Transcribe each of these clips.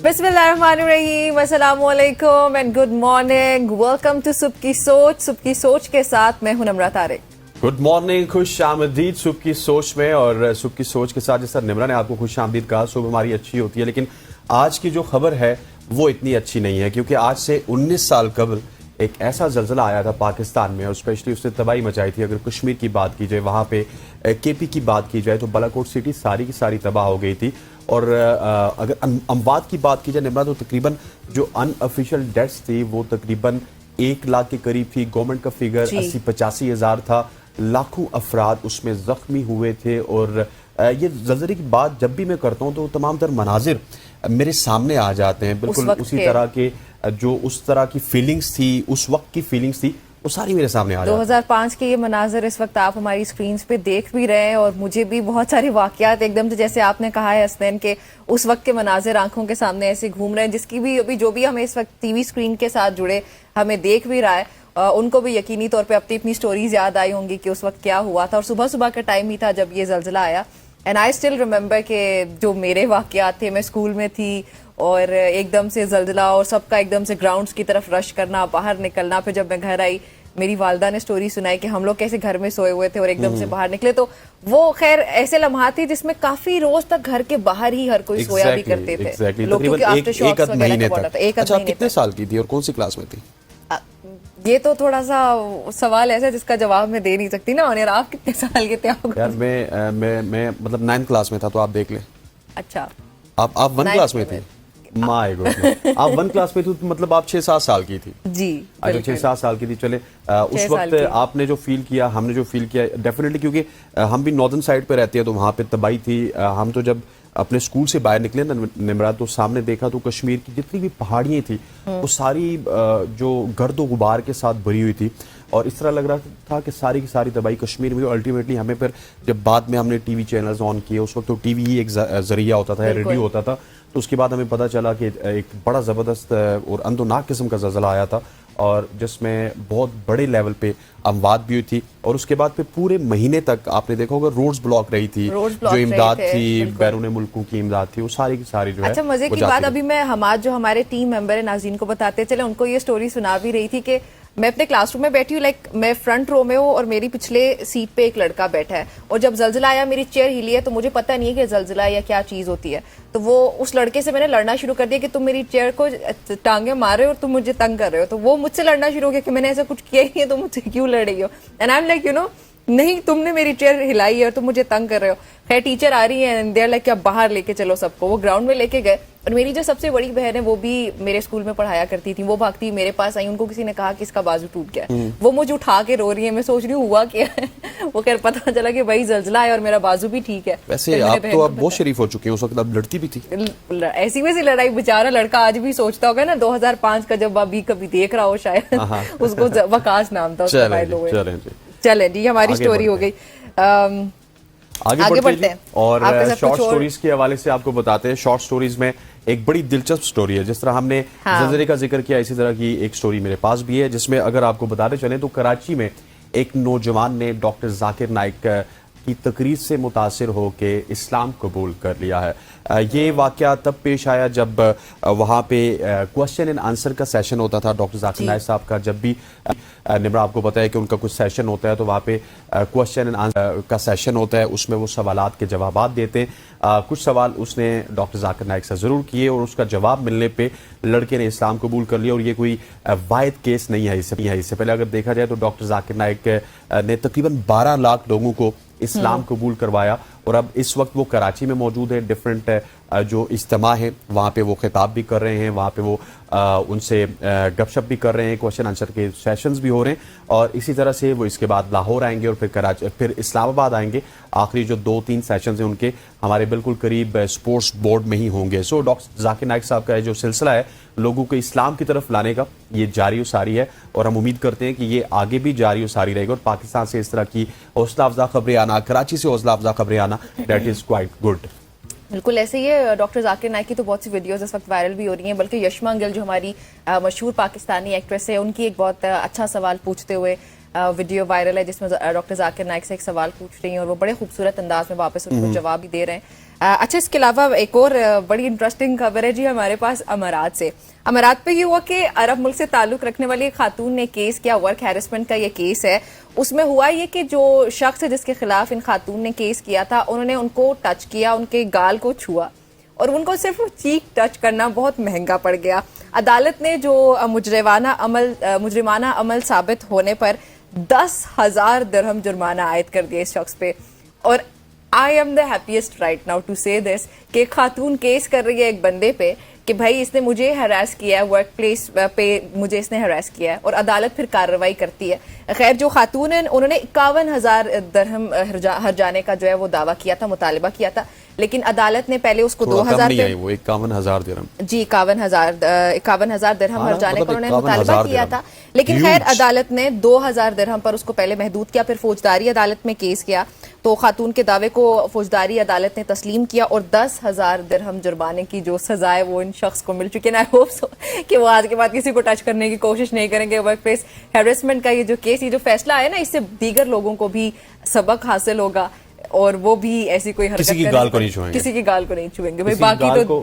बिस्मिल्लाहिर्रहमानिर्रहीम, अस्सलाम वालेकुम and good morning. Welcome to सुबह की सोच। सुबह की सोच के साथ मैं हूं नम्रा तारिक। गुड मॉर्निंग, खुश आमदीद सुबह की सोच में। और सुबह की सोच के साथ जैसा निमरा ने आपको खुश आमदीद कहा, सुबह हमारी अच्छी होती है, लेकिन आज की जो खबर है वो इतनी अच्छी नहीं है, क्योंकि आज से 19 साल कबल एक ऐसा जलजला आया था पाकिस्तान में और स्पेशली उसने तबाही मचाई थी। अगर कश्मीर की बात की जाए, वहाँ पे केपी की बात की जाए तो बालाकोट सिटी सारी की सारी तबाह हो गई थी। और अगर अमवात की बात की जाए निमरा, तो तकरीबन जो अनऑफिशियल डेथ्स थी वो तकरीबन 1 लाख के करीब थी। गवर्नमेंट का फिगर 80-85 हज़ार था। लाखों अफराद उसमें जख्मी हुए थे। और ये जलजले की बात जब भी मैं करता हूँ तो तमाम तर मनाजिर मेरे सामने आ जाते हैं, बिल्कुल उसी तरह के जो उस तरह की फीलिंग्स थी, उस वक्त की फीलिंग्स थी, वो सारी मेरे सामने आ जाती है। 2005 के ये मनाजिर इस वक्त आप हमारी स्क्रीन्स पे देख भी रहे हैं और मुझे भी बहुत सारे वाकयात एकदम से, जैसे आपने कहा है हसनैन, के उस वक्त के मनाजिर आंखों के सामने ऐसे घूम रहे हैं, जिसकी भी अभी जो भी हमें इस वक्त टीवी स्क्रीन के साथ जुड़े हमें देख भी रहा है, उनको भी यकीनी तौर पे अपनी स्टोरीज याद आई होंगी कि उस वक्त क्या हुआ था। और सुबह सुबह का टाइम ही था जब ये जलजला आया। एंड आई स्टिल रिमेंबर के जो मेरे वाकयात थे, मैं स्कूल में थी और एकदम से जलजला और सबका एकदम से ग्राउंड्स की तरफ रश करना, बाहर निकलना। फिर जब मैं घर आई, मेरी वालदा ने स्टोरी सुनाई कि हम लोग कैसे घर में सोए हुए थे और एकदम से बाहर निकले। तो वो खैर ऐसे लम्हात थी जिसमें काफी रोज तक घर के बाहर ही हर कोई सोया भी करते थे लोग, क्योंकि आफ्टर शॉक्स वगैरह का पड़ा था। अच्छा, आप कितने साल की थी और कौन सी क्लास में थी? ये तो थोड़ा सा सवाल ऐसा जिसका जवाब मैं दे नहीं सकती ना। और यार, आप कितने साल के थे? यार मैं मतलब 9th क्लास में था, तो आप देख ले। अच्छा, आप 1 क्लास में थे? माय गॉड, आप 1 क्लास में थी तो मतलब आप 6-7 साल की थी जी। अच्छा, 6-7 साल की थी। चले उस वक्त आपने जो फील किया, हमने जो फील किया, डेफिनेटली क्योंकि हम भी नॉर्दर्न साइड पे रहते हैं तो वहाँ पे तबाही थी। हम तो जब अपने स्कूल से बाहर निकले ना निमरा, तो सामने देखा तो कश्मीर की जितनी भी पहाड़ियाँ थी वो सारी जो गर्द गुबार के साथ भरी हुई थी। और इस तरह लग रहा था कि सारी की सारी तबाही कश्मीर में। अल्टीमेटली हमें फिर जब बाद में हमने टीवी चैनल्स ऑन किए, उस वक्त तो टीवी ही एक जरिया होता था, रेडियो होता था, तो उसके बाद हमें पता चला कि एक बड़ा ज़बरदस्त और अंदोनाक किस्म का जलजला आया था और जिसमें बहुत बड़े लेवल पे अमवात भी हुई थी। और उसके बाद पे पूरे महीने तक आपने देखा होगा रोड्स ब्लॉक रही थी, जो इमदाद थी, बैरून मुल्कों की इमदाद थी, वो सारी की सारी जो है। अच्छा, मजे की बात, अभी मैं हमारे टीम मेंबर है नाज़रीन को बताते चले, उनको ये स्टोरी सुना भी रही थी कि मैं अपने क्लासरूम में बैठी हूँ, लाइक मैं फ्रंट रो में हूँ और मेरी पिछले सीट पे एक लड़का बैठा है। और जब जलजला आया, मेरी चेयर हिली है, तो मुझे पता नहीं है कि जलजला या क्या चीज होती है। तो वो उस लड़के से मैंने लड़ना शुरू कर दिया कि तुम मेरी चेयर को टांगे मार रहे हो और तुम मुझे तंग कर रहे हो। तो वो मुझसे लड़ना शुरू हो गया कि मैंने ऐसा कुछ किया ही नहीं है, तो मुझसे क्यों लड़ रही हो? एंड आई एम लाइक, नहीं, तुमने मेरी चेयर हिलाई है और तुम मुझे तंग कर रहे हो। खैर टीचर आ रही है, देयर लाइक, क्या बाहर लेके चलो सबको। वो ग्राउंड में लेके गए और मेरी जो सबसे बड़ी बहन है वो भी मेरे स्कूल में पढ़ाया करती थी, वो भागती मेरे पास आई। उनको किसी ने कहा कि इसका बाजू टूट गया है। वो मुझे उठा के रो रही है। मैं सोच रही हूँ हुआ क्या है। वो खैर पता चला कि भाई जलजला है और मेरा बाजू भी ठीक है। वैसे आप तो अब बहुत शरीफ हो चुके हैं, उस वक्त आप लड़ती भी थी। ऐसी वैसी लड़ाई बेचारा लड़का आज भी सोचता होगा ना, 2005 का, जब अभी कभी देख रहा हो शायद। उसको वकास नाम था उसका। चलें जी, हमारी स्टोरी हो गई। आगे बढ़ते हैं और शॉर्ट स्टोरीज के हवाले से आपको बताते हैं। शॉर्ट स्टोरीज में एक बड़ी दिलचस्प स्टोरी है। जिस तरह हमने जलजले का जिक्र किया, इसी तरह की एक स्टोरी मेरे पास भी है, जिसमें अगर आपको बताते चलें तो कराची में एक नौजवान ने डॉक्टर जाकिर नाइक की तकरीर से मुतासिर होकर इस्लाम कबूल कर लिया है। ये वाकया तब पेश आया जब वहाँ पे क्वेश्चन एंड आंसर का सेशन होता था डॉक्टर जाकिर नाइक साहब का। जब भी निमरा आपको पता है कि उनका कुछ सेशन होता है तो वहाँ पे क्वेश्चन एंड आंसर का सेशन होता है, उसमें वो सवालात के जवाबात देते हैं। कुछ सवाल उसने डॉक्टर जाकिर नाइक से ज़रूर किए और उसका जवाब मिलने पे लड़के ने इस्लाम कबूल कर लिया। और ये कोई वाहिद केस नहीं है। इससे पहले अगर देखा जाए तो डॉक्टर जाकिर नाइक ने तकरीबन 12 लाख लोगों को इस्लाम कबूल करवाया। और अब इस वक्त वो कराची में मौजूद है। डिफरेंट जो इज्तिमा है वहाँ पे वो खिताब भी कर रहे हैं, वहाँ पे वो उनसे गपशप भी कर रहे हैं, क्वेश्चन आंसर के सेशंस भी हो रहे हैं। और इसी तरह से वो इसके बाद लाहौर आएंगे और फिर इस्लामाबाद आएंगे। आखिरी जो 2-3 सेशंस हैं उनके हमारे बिल्कुल करीब स्पोर्ट्स बोर्ड में ही होंगे। सो डॉक्टर जाकिर नाइक साहब का जो सिलसिला है लोगों को इस्लाम की तरफ लाने का, ये जारी सारी है और हम उम्मीद करते हैं कि ये आगे भी जारी सारी रहेगी। और पाकिस्तान से इस तरह की हौसला अफजा खबरें आना, कराची से हौसला अफजा खबरें आना, दैट इज क्वाइट गुड। बिल्कुल ऐसे ही डॉक्टर जाकिर नाइक की तो बहुत सी वीडियोस इस वक्त वायरल भी हो रही हैं। बल्कि यशमा गिल जो हमारी मशहूर पाकिस्तानी एक्ट्रेस है, उनकी एक बहुत अच्छा सवाल पूछते हुए वीडियो वायरल है जिसमें डॉक्टर जाकिर नाइक से एक सवाल पूछ रही हैं और वो बड़े खूबसूरत अंदाज में वापस उनको जवाब भी दे रहे हैं। अच्छा, इसके अलावा एक और बड़ी इंटरेस्टिंग खबर है जी हमारे पास अमारात से। अमारात पे ये हुआ कि अरब मुल्क से ताल्लुक रखने वाली एक खातून ने केस किया, वर्क हैरेसमेंट का ये केस है। उसमें हुआ ये कि जो शख्स है जिसके खिलाफ इन खातून ने केस किया था, उन्होंने उनको टच किया, उनके गाल को छुआ और उनको सिर्फ चीक टच करना बहुत महंगा पड़ गया। अदालत ने जो मुजरिमाना अमल साबित होने पर 10,000 दिरहम जुर्माना आयद कर दिया इस शख्स पे। और I am the happiest right now to say this कि खातून केस कर रही है एक बंदे पे कि भाई इसने मुझे हरास किया है, वर्क प्लेस पे मुझे इसने हरास किया है, और अदालत फिर कार्रवाई करती है। खैर, जो खातून है उन्होंने 51,000 दिरहम हर्जाने का जो है वो दावा किया था, मुतालिबा किया था, लेकिन अदालत ने पहले उसको 2,000 वो 51,000 दिरहम जी 51,000 दिरहम हर्जाने का उन्होंने मुतालबा किया था। लेकिन खैर अदालत ने 2,000 दिरहम पर उसको पहले महदूद किया, फिर फौजदारी अदालत में केस किया तो खातून के दावे को फौजदारी अदालत ने तस्लीम किया और 10,000 दिरहम जुर्माने की जो सजा है वो इन शख्स को मिल चुकी है। आई होप सो कि वो आज के बाद किसी को टच करने की कोशिश नहीं करेंगे। वर्क प्लेस हैरेसमेंट का ये जो केस, ये जो फैसला है ना, इससे दीगर लोगों को भी सबक हासिल होगा और वो भी ऐसी कोई हरकत किसी की गाल को नहीं छुएंगे, किसी की गाल को नहीं छुएंगे भाई।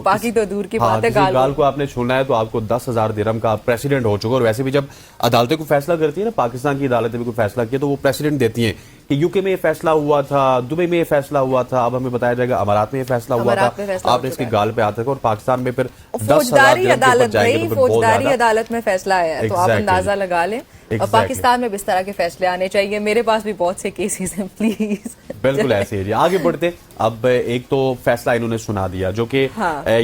बाकी तो दूर की बात है, गाल को आपने छूना है तो आपको 10,000 दिरहम का प्रेसिडेंट हो चुका। और वैसे भी जब अदालतें को फैसला करती है ना, पाकिस्तान की अदालतें भी कोई फैसला किया तो वो प्रेसिडेंट देती हैं कि यूके में ये फैसला हुआ था, दुबई में ये फैसला हुआ था, अब हमें बताया जाएगा अमारात में ये फैसला हुआ था, आपने इसके गाल पे आता है। और पाकिस्तान में फिर 10,000 अदालत फौजदारी अदालत में फैसला है तो आप अंदाजा लगा लें। और पाकिस्तान में भी इस तरह के फैसले आने चाहिए। मेरे पास भी बहुत से केसेस हैं, प्लीज। बिल्कुल ऐसे है जी। आगे बढ़ते, अब एक तो फैसला इन्होंने सुना दिया जो कि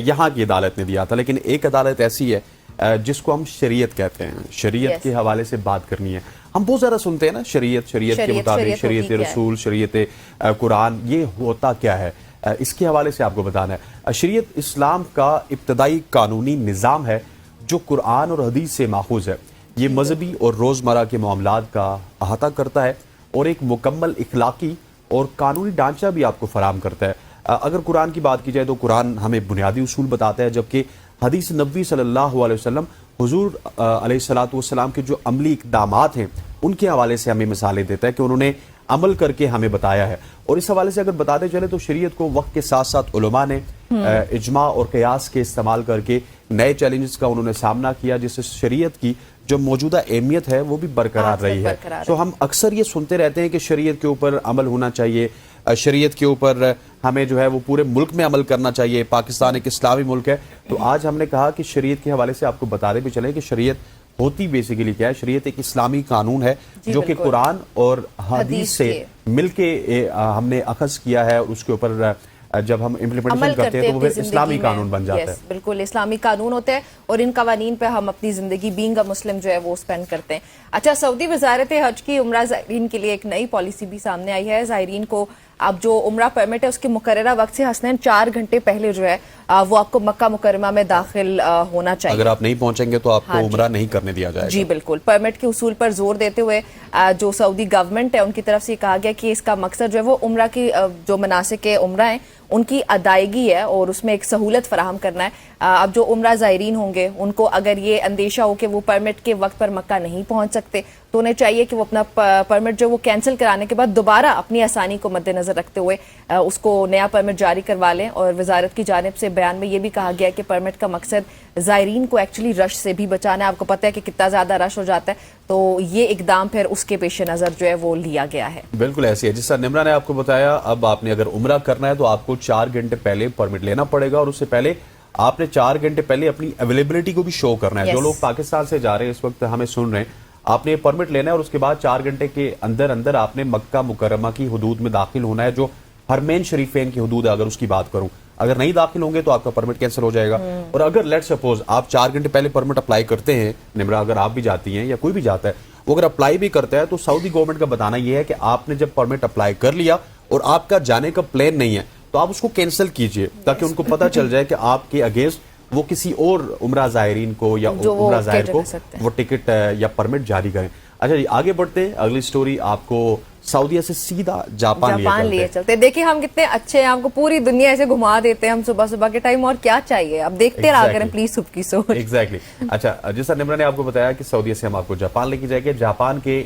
यहाँ की अदालत ने दिया था, लेकिन एक अदालत ऐसी है जिसको हम शरीयत कहते हैं। शरीयत के हवाले से बात करनी है। हम बहुत ज्यादा सुनते हैं ना शरीयत के मुताबिक, शरीयत रसूल, शरीयत कुरान, ये होता क्या है, इसके हवाले से आपको बताना है। शरीयत इस्लाम का इब्तदाई कानूनी निज़ाम है जो कुरान और हदीस से माखूज है। ये मजहबी और रोज़मर्रा के मामलात का अहाता करता है और एक मुकम्मल इखलाकी और कानूनी ढांचा भी आपको फराहम करता है। अगर कुरान की बात की जाए तो कुरान हमें बुनियादी उसूल बताता है, जबकि हदीस नबी सल्लल्लाहु अलैहि वसल्लम हुजूर अलैहिस्सलातु वस्सलाम के जो अमली इक़दामात हैं उनके हवाले से हमें मिसालें देता है कि उन्होंने अमल करके हमें बताया है। और इस हवाले से अगर बताते चले तो शरीयत को वक्त के साथ साथ उलमा ने इजमा और क़यास के इस्तेमाल करके नए चैलेंजेस का उन्होंने सामना किया, जिससे शरीयत की जो मौजूदा अहमियत है वो भी बरकरार रही है। तो हम अक्सर ये सुनते रहते हैं कि शरीयत के ऊपर अमल होना चाहिए, शरीयत के ऊपर हमें जो है वो पूरे मुल्क में अमल करना चाहिए, पाकिस्तान एक इस्लामी मुल्क है। तो आज हमने कहा कि शरीयत के हवाले से आपको बताते भी चले कि शरीयत होती बेसिकली क्या है। शरीयत एक इस्लामी कानून है जो कि कुरान और हदीस से मिलके हमने अखज़ किया है, और उसके ऊपर जब हम इम्प्लीमेंटेशन करते हैं तो वो फिर इस्लामी कानून बन जाता है। बिल्कुल इस्लामी कानून होते हैं और इन कवानीन पे हम अपनी जिंदगी बीइंग अ मुस्लिम जो है वो स्पेंड करते हैं। अच्छा, सऊदी वजारत हज की उम्रा ज़ायरीन के लिए एक नई पॉलिसी भी सामने आई है। ज़ायरीन को अब जो उम्रा परमिट है उसके मुकर्ररा वक्त से हसनैन 4 घंटे पहले जो है वो आपको मक्का मुकर्रमा में दाखिल होना चाहिए। अगर आप नहीं पहुंचेंगे तो आपको उम्रा नहीं करने दिया जाएगा। जी बिल्कुल। परमिट के उसूल पर जोर देते हुए जो सऊदी गवर्नमेंट है उनकी तरफ से कहा गया कि इसका मकसद जो है वो उम्रा की जो मनासिक उम्रा है उनकी अदायगी है और उसमें एक सहूलत फराहम करना है। अब जो उम्रा ज़ायरीन होंगे उनको अगर ये अंदेशा हो कि वो परमिट के वक्त पर मक्का नहीं पहुंच सकते तो उन्हें चाहिए कि वो अपना परमिट जो वो कैंसिल कराने के बाद दोबारा अपनी आसानी को मद्देनजर रखते हुए उसको नया परमिट जारी करवा लें। और वजारत की जानिब से बयान में ये भी कहा गया कि परमिट का मकसद ज़ायरीन को एक्चुअली रश से भी बचाना है। आपको पता है कि कितना ज्यादा रश हो जाता है, तो ये इकदाम फिर उसके पेश नजर जो है वो लिया गया है। बिल्कुल ऐसी है। जिस तरह निम्रा ने आपको बताया, अब आपने अगर उम्रा करना है तो आपको 4 घंटे पहले परमिट लेना पड़ेगा और उससे पहले आपने 4 घंटे पहले अपनी अवेलेबिलिटी को भी शो करना है। जो लोग पाकिस्तान से जा रहे हैं इस वक्त हमें सुन रहे हैं, आपने परमिट लेना है और उसके बाद 4 घंटे के अंदर अंदर आपने मक्का मुकर्रमा की हुदूद में दाखिल होना है, जो हरमैन शरीफैन की हुदूद है। अगर उसकी बात करूं, अगर नहीं दाखिल होंगे तो आपका परमिट कैंसिल हो जाएगा। और अगर लेट सपोज आप 4 घंटे पहले परमिट अप्लाई करते हैं, निम्रा अगर आप भी जाती हैं या कोई भी जाता है, वो अगर अप्लाई भी करता है तो सऊदी गवर्नमेंट का बताना यह है कि आपने जब परमिट अप्लाई कर लिया और आपका जाने का प्लान नहीं है तो आप उसको कैंसिल कीजिए, ताकि उनको पता चल जाए कि आपके अगेंस्ट वो किसी और उम्रा ज़ायरीन को या उम्रा ज़ायर को वो टिकट या परमिट जारी करें। اچھا جی آگے بڑھتے ہیں, اگلی سٹوری آپ کو سعودیہ سے سیدھا جاپان لیے چلتے. دیکھیں ہم کتنے اچھے ہیں, ہم کو پوری دنیا ایسے گھما دیتے ہیں ہم صبح کے ٹائم, اور کیا چاہیے, اب دیکھتے رہا کریں پلیز صبح کی سوچ. ایگزیکٹلی. اچھا جیسا نمرا نے آپ کو بتایا کہ سعودیہ سے ہم آپ کو جاپان لے کے جائیں گے. جاپان کے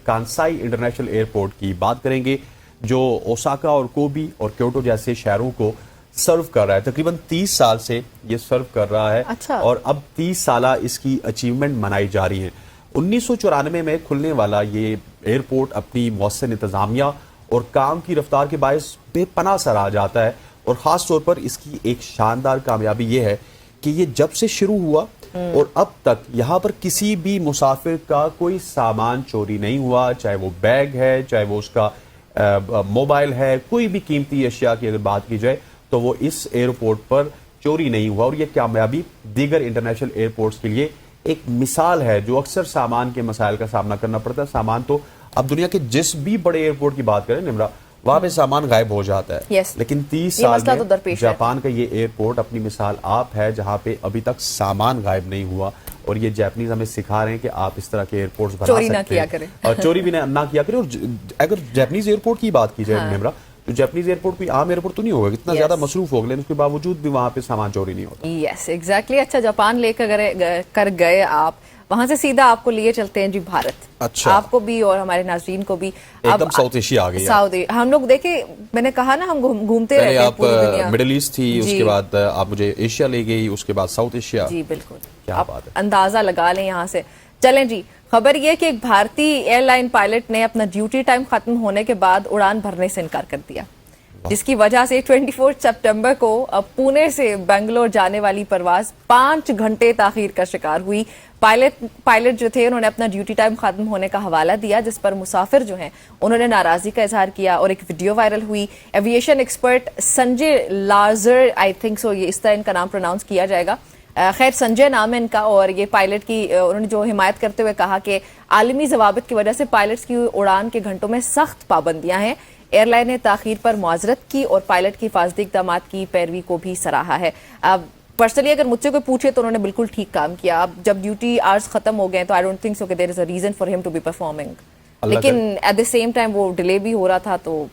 کانسائی انٹرنیشنل ایئرپورٹ کی بات کریں گے جو اوساکا اور کوبی اور کیوٹو جیسے شہروں کو سرو کر رہا ہے. تقریباً 30 سال سے یہ سرو کر رہا ہے. اچھا. اور اب 30 سالہ اس کی اچیومنٹ منائی جا رہی ہے. 1994 میں کھلنے والا یہ ایئرپورٹ اپنی مؤثر انتظامیہ اور کام کی رفتار کے باعث بے پناہ سراہا جاتا ہے, اور خاص طور پر اس کی ایک شاندار کامیابی یہ ہے کہ یہ جب سے شروع ہوا اور اب تک یہاں پر کسی بھی مسافر کا کوئی سامان چوری نہیں ہوا, چاہے وہ بیگ ہے, چاہے وہ اس کا موبائل ہے, کوئی بھی قیمتی اشیاء کی اگر بات کی جائے تو وہ اس ایئرپورٹ پر چوری نہیں ہوا. اور یہ کامیابی دیگر انٹرنیشنل ایئرپورٹس کے لیے ایک مثال ہے جو اکثر سامان کے مسائل کا سامنا کرنا پڑتا ہے. سامان تو اب دنیا کے جس بھی بڑے ایئرپورٹ کی بات کریں نمرا, وہاں پہ سامان غائب ہو جاتا ہے. لیکن 30 سال میں جاپان کا یہ ایئرپورٹ اپنی مثال آپ ہے جہاں پہ ابھی تک سامان غائب نہیں ہوا. اور یہ جاپنیز ہمیں سکھا رہے ہیں کہ آپ اس طرح کے ایئرپورٹس بنا سکتے ہیں اور چوری بھی نہ کیا کریں. اور اگر جاپنیز ایئرپورٹ کی بات کی جائے نمرا تو جاپنیز ایئرپورٹ کوئی عام ایئرپورٹ تو نہیں ہوگا, اتنا زیادہ مصروف ہوگا, لیکن اس کے باوجود بھی وہاں پہ سامان چوری نہیں ہوتا. Yes exactly. اچھا جاپان لے کر گئے آپ, وہاں سے سیدھا آپ کو لیے چلتے ہیں جی بھارت. اچھا. آپ کو بھی اور ہمارے ناظرین کو بھی. ایک دم ساؤتھ ایشیا آ گئی. ہم لوگ دیکھیں, میں نے کہا نا ہم گھومتے رہتے ہیں پوری دنیا. آپ مڈل ایسٹ تھی, اس کے بعد آپ مجھے ایشیا لے گئی, اس کے بعد ساؤتھ ایشیا. جی بالکل, کیا بات ہے, اندازہ لگا لیں یہاں سے. چلیں جی, خبر یہ کہ ایک بھارتی ایئر لائن پائلٹ نے اپنا ڈیوٹی ٹائم ختم ہونے کے بعد اڑان بھرنے سے انکار کر دیا, جس کی وجہ سے 24 سپٹمبر کو پونے سے بنگلور جانے والی پرواز 5 گھنٹے تاخیر کا شکار ہوئی. پائلٹ جو تھے انہوں نے اپنا ڈیوٹی ٹائم ختم ہونے کا حوالہ دیا, جس پر مسافر جو ہیں انہوں نے ناراضی کا اظہار کیا اور ایک ویڈیو وائرل ہوئی. Aviation expert Sanjay Lazar, I think so یہ اس طرح ان کا نام پروناؤنس کیا جائے گا, خیر سنجے نام ہے ان کا, اور یہ پائلٹ کی انہوں نے جو حمایت کرتے ہوئے کہا کہ عالمی ضوابط کی وجہ سے پائلٹس کی اڑان کے گھنٹوں میں سخت پابندیاں ہیں. ایئر لائن نے تاخیر پر معذرت کی اور پائلٹ کی حفاظتی اقدامات کی پیروی کو بھی سراہا ہے. پرسنلی اگر مجھ سے کوئی پوچھے تو انہوں نے بالکل ٹھیک کام کیا. اب جب ڈیوٹی آرز ختم ہو گئے تو آئی ڈونٹ تھنک سو کہ دیر از اے ریزن فار ہم ٹو بی پرفارمنگ, لیکن ایٹ دی سیم ٹائم وہ ڈیلے بھی ہو رہا تھا. تو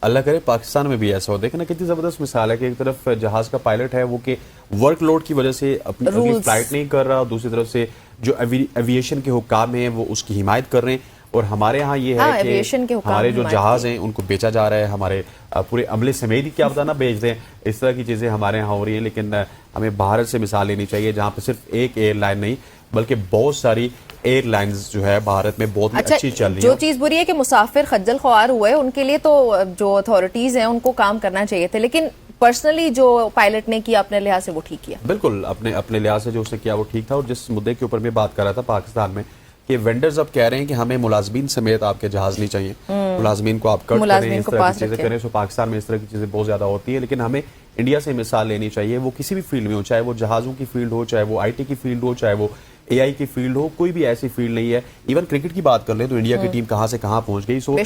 اللہ کرے پاکستان میں بھی ایسا ہو. دیکھیں نا کتنی زبردست مثال ہے کہ ایک طرف جہاز کا پائلٹ ہے وہ کہ ورک لوڈ کی وجہ سے اپنی فلائٹ نہیں کر رہا, اور دوسری طرف سے جو ایویشن کے حکام ہیں وہ اس کی حمایت کر رہے ہیں. اور ہمارے ہاں یہ ہے کہ ہمارے جو جہاز ہیں ان کو بیچا جا رہا ہے, ہمارے پورے عملے سمیت ہی کیا بتانا بیچ دیں, اس طرح کی چیزیں ہمارے ہاں ہو رہی ہیں. لیکن ہمیں بھارت سے مثال لینی چاہیے جہاں پہ صرف ایک ایئر لائن نہیں بلکہ بہت ساری ایئر لائنز جو ہے بھارت میں بہت ہی اچھی چل رہی ہیں. جو چیز بری ہے کہ مسافر خجل خوار ہوئے, ان کے لیے تو جو اتھارٹیز ہیں ان کو کام کرنا چاہیے تھے, لیکن پرسنلی جو پائلٹ نے کیا اپنے لحاظ سے وہ ٹھیک کیا. بالکل اپنے لحاظ سے جو اس نے کیا وہ ٹھیک تھا. اور جس مدعے کے اوپر میں بات کر رہا تھا پاکستان میں کہ وینڈرز اب کہہ رہے ہیں کہ ہمیں ملازمین سمیت آپ کے جہاز نہیں چاہیے, ملازمین کو آپ کٹ کریں, اس طرح کی چیزیں کریں. سو پاکستان میں اس طرح کی چیزیں بہت زیادہ ہوتی ہیں, لیکن ہمیں انڈیا سے مثال لینی چاہیے. وہ کسی بھی فیلڈ میں ہو, چاہے وہ جہازوں کی فیلڈ ہو, چاہے وہ آئی ٹی کی فیلڈ ہو, چاہے وہ اے آئی کی فیلڈ ہو, کوئی بھی ایسی فیلڈ نہیں ہے. ایون کرکٹ کی بات کر لیں تو انڈیا کی ٹیم کہاں سے کہاں پہنچ گئی. سو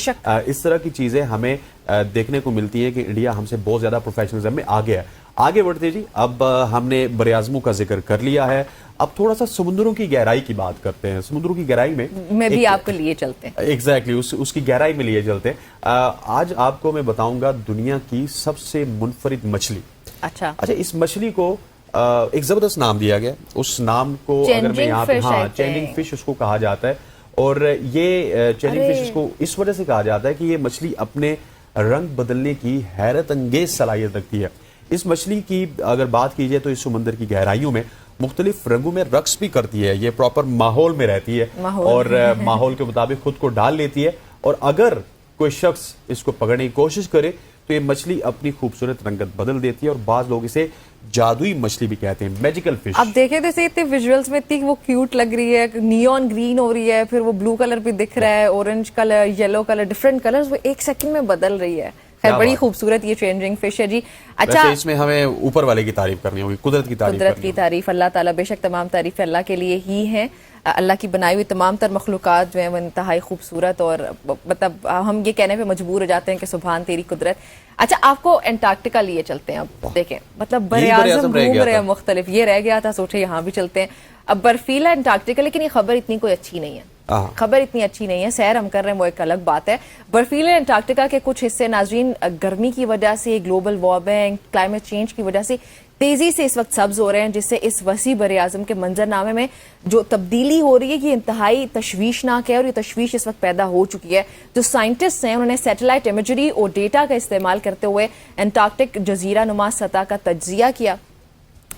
اس طرح کی چیزیں ہمیں دیکھنے کو ملتی ہیں کہ انڈیا ہم سے بہت زیادہ پروفیشنلزم میں آگے ہے. آگے بڑھتے جی, اب ہم نے براعظموں کا ذکر کر لیا ہے, اب تھوڑا سا سمندروں کی گہرائی کی بات کرتے ہیں. سمندروں کی گہرائی میں بھی آپ کو لیے چلتے ہیں. ایگزیکٹلی اس کی گہرائی میں لیے چلتے ہیں. آج آپ کو میں بتاؤں گا دنیا کی سب سے منفرد مچھلی. اچھا, اس مچھلی کو ایک زبردست نام دیا گیا. اس نام کو اگر میں یہاں پہ چینجنگ فش اس کو کہا جاتا ہے. اور یہ چینجنگ فش اس کو اس وجہ سے کہا جاتا ہے کہ یہ مچھلی اپنے رنگ بدلنے کی حیرت انگیز صلاحیت رکھتی ہے. اس مچھلی کی اگر بات کی جائے تو اس سمندر کی گہرائیوں میں مختلف رنگوں میں رقص بھی کرتی ہے. یہ پراپر ماحول میں رہتی ہے اور ماحول کے مطابق خود کو ڈال لیتی ہے. اور اگر کوئی شخص اس کو پکڑنے کی کوشش کرے تو یہ مچھلی اپنی خوبصورت رنگت بدل دیتی ہے, اور بعض لوگ اسے جادوئی مچھلی بھی کہتے ہیں, میجیکل فش. اب دیکھیں تو اتنے ویژولز میں اتنی وہ کیوٹ لگ رہی ہے, نیون گرین ہو رہی ہے, پھر وہ بلو کلر بھی دکھ رہا ہے, orange colour, yellow colour, different colours وہ ایک سیکنڈ میں بدل رہی ہے. خیر بڑی خوبصورت یہ چینجنگ فش ہے جی. اچھا, اس میں ہمیں اوپر والے کی تعریف کرنی ہوگی, قدرت کی تعریف. اللہ تعالیٰ, بے شک تمام تعریف اللہ کے لیے ہی ہیں. اللہ کی بنائی ہوئی تمام تر مخلوقات جو ہیں وہ انتہائی خوبصورت, اور مطلب ہم یہ کہنے پہ مجبور ہو جاتے ہیں کہ سبحان تیری قدرت. اچھا, آپ کو انٹارکٹیکا لیے چلتے ہیں. اب دیکھیں مطلب بر اعظم گھوم رہے ہیں مختلف, یہ رہ گیا تھا, سوچے یہاں بھی چلتے ہیں. اب برفیلا انٹارکٹیکا, لیکن یہ خبر اتنی کوئی اچھی نہیں ہے. खबर इतनी अच्छी नहीं है. सैर हम कर रहे हैं वो एक अलग बात है. बर्फीले अंटार्कटिका के कुछ हिस्से नाजरीन गर्मी की वजह से, ग्लोबल वार्मिंग, क्लाइमेट चेंज की वजह से तेजी से इस वक्त सब्ज हो रहे हैं, जिससे इस वसी बरे आजम के मंजरनामे में जो तब्दीली हो रही है ये इंतहाई तशवीशनाक है और ये तशवीश इस वक्त पैदा हो चुकी है. जो साइंटिस्ट हैं उन्होंने सैटेलाइट इमेजरी और डेटा का इस्तेमाल करते हुए अंटार्कटिक जजीरा नुमा सतह का तज्जिया किया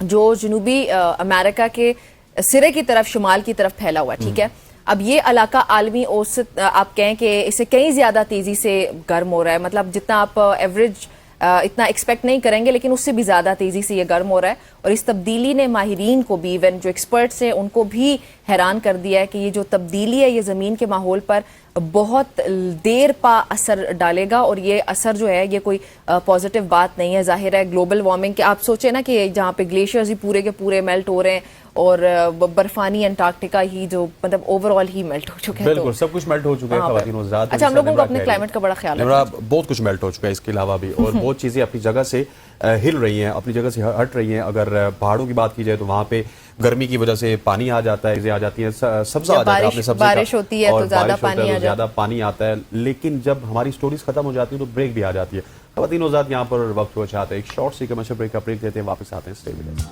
जो जनूबी अमेरिका के सिरे की तरफ, शुमाल की तरफ फैला हुआ है. ठीक है, अब ये इलाका आलमी औसत आप कहें कि इससे कहीं ज्यादा तेजी से गर्म हो रहा है. मतलब जितना आप एवरेज इतना एक्सपेक्ट नहीं करेंगे, लेकिन उससे भी ज्यादा तेजी से ये गर्म हो रहा है. और इस तब्दीली ने माहिरीन को भी, इवन जो एक्सपर्ट्स हैं उनको भी हैरान कर दिया है कि ये जो तब्दीली है ये जमीन के माहौल पर बहुत देर पा असर डालेगा. और ये असर जो है ये कोई पॉजिटिव बात नहीं है. जाहिर है ग्लोबल वार्मिंग के आप सोचें ना कि जहाँ पे ग्लेशियर्स ही पूरे के पूरे मेल्ट हो रहे हैं और बर्फानी अंटार्कटिका ही जो मतलब ओवरऑल ही मेल्ट हो चुका है. बिल्कुल सब कुछ मेल्ट हो चुका है ख़वातीन और हज़रात. अच्छा, हम लोगों को अपने क्लाइमेट का बड़ा ख्याल है. बहुत कुछ मेल्ट हो चुका है इसके अलावा भी, और बहुत चीज़ें अपनी जगह से हिल रही हैं, अपनी जगह से हट रही हैं. अगर पहाड़ों की बात की जाए तो वहाँ पे गर्मी की वजह से पानी आ जाता है, चीज़ें आ जाती हैं, सब्ज़ा आ जाता है. आपने सब्ज़े बारिश होती है तो ज़्यादा पानी आता है. लेकिन जब हमारी स्टोरीज खत्म हो जाती है तो ब्रेक भी आ जाती है. ख़वातीन और हज़रात यहाँ पर वक्त हुआ चाहते हैं एक शॉर्ट सी कमर्शियल ब्रेक का ब्रेक देते हैं, वापस आते हैं. Stay with us.